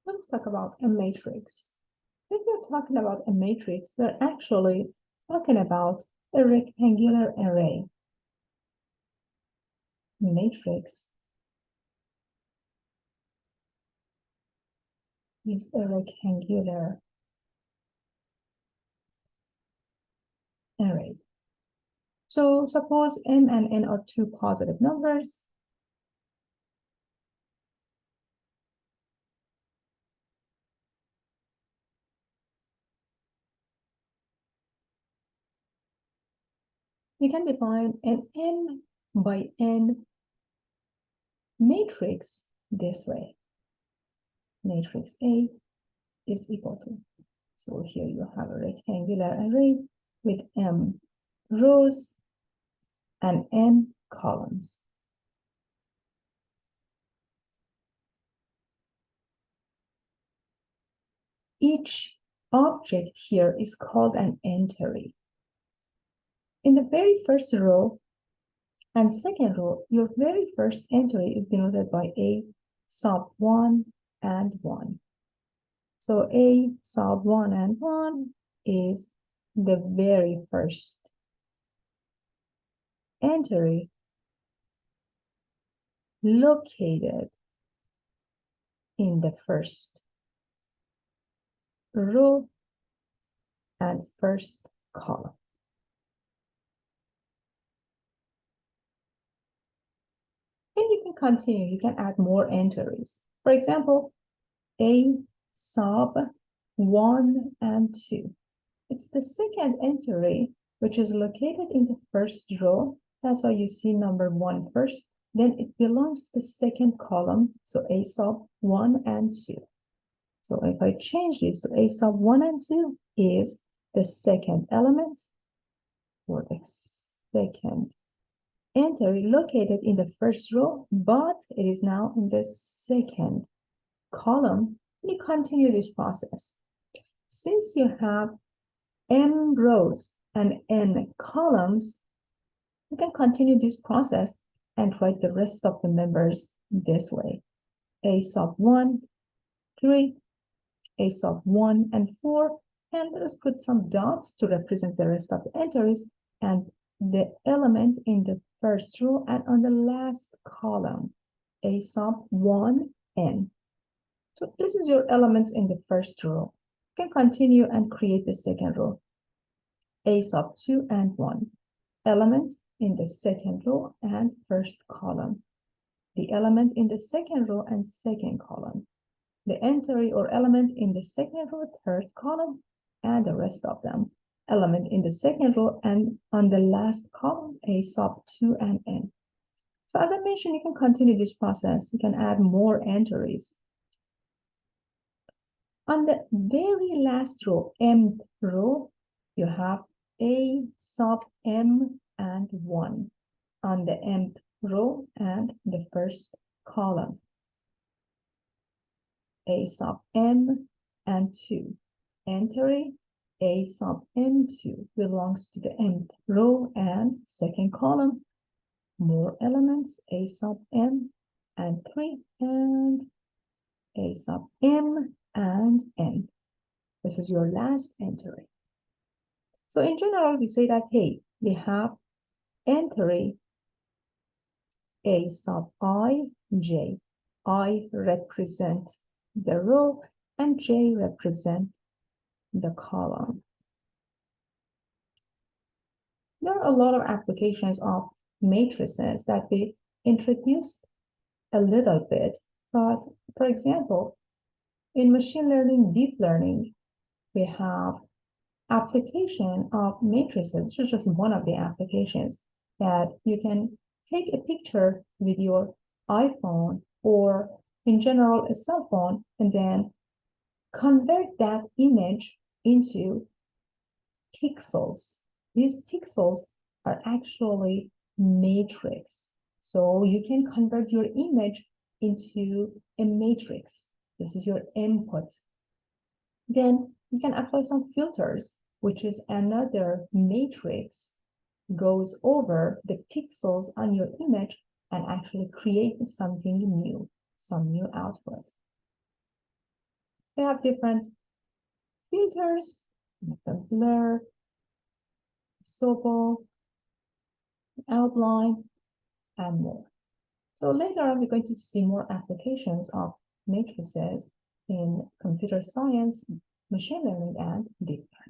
Let's talk about a matrix. If we're talking about a matrix, we're actually talking about a rectangular array. Matrix is a rectangular array. So suppose m and n are two positive numbers. We can define an n by n matrix this way. Matrix A is equal to. So here you have a rectangular array with m rows and n columns. Each object here is called an entry. In the very first row and second row, your very first entry is denoted by A sub 1 and 1. So A sub 1 and 1 is the very first entry located in the first row and first column. And you can continue, you can add more entries. For example, A sub 1 and 2. It's the second entry, which is located in the first row. That's why you see number 1 first. Then it belongs to the second column, so A sub 1 and 2. So if I change this to A sub 1 and 2 is the second element, or the second entry located in the first row, but it is now in the second column. You continue this process. Since you have n rows and n columns, you can continue this process and write the rest of the members this way. A sub 1, 3, A sub 1 and 4, and let us put some dots to represent the rest of the entries and the element in the first row and on the last column, A sub 1, n. So this is your elements in the first row. You can continue and create the second row. A sub 2 and 1. Element in the second row and first column. The element in the second row and second column. The entry or element in the second row, third column, and the rest of them. Element in the second row and on the last column, A sub 2 and n. So as I mentioned, you can continue this process. You can add more entries. On the very last row, mth row, you have A sub m and 1 on the mth row and the first column. A sub m and 2. Entry A sub m2 belongs to the mth row and second column. More elements, A sub m and 3 and A sub m and n. This is your last entry. So in general, we say that, hey, we have entry A sub I, j. I represent the row and j represent the column. There are a lot of applications of matrices that we introduced a little bit, but for example, in machine learning, deep learning, we have application of matrices. This is just one of the applications that you can take a picture with your iPhone or in general a cell phone and then convert that image into pixels. These pixels are actually matrix. So you can convert your image into a matrix. This is your input. Then you can apply some filters, which is another matrix, goes over the pixels on your image and actually create something new, some new output. They have different filters, like the blur, sobel, outline, and more. So later on, we're going to see more applications of matrices in computer science, machine learning, and deep learning.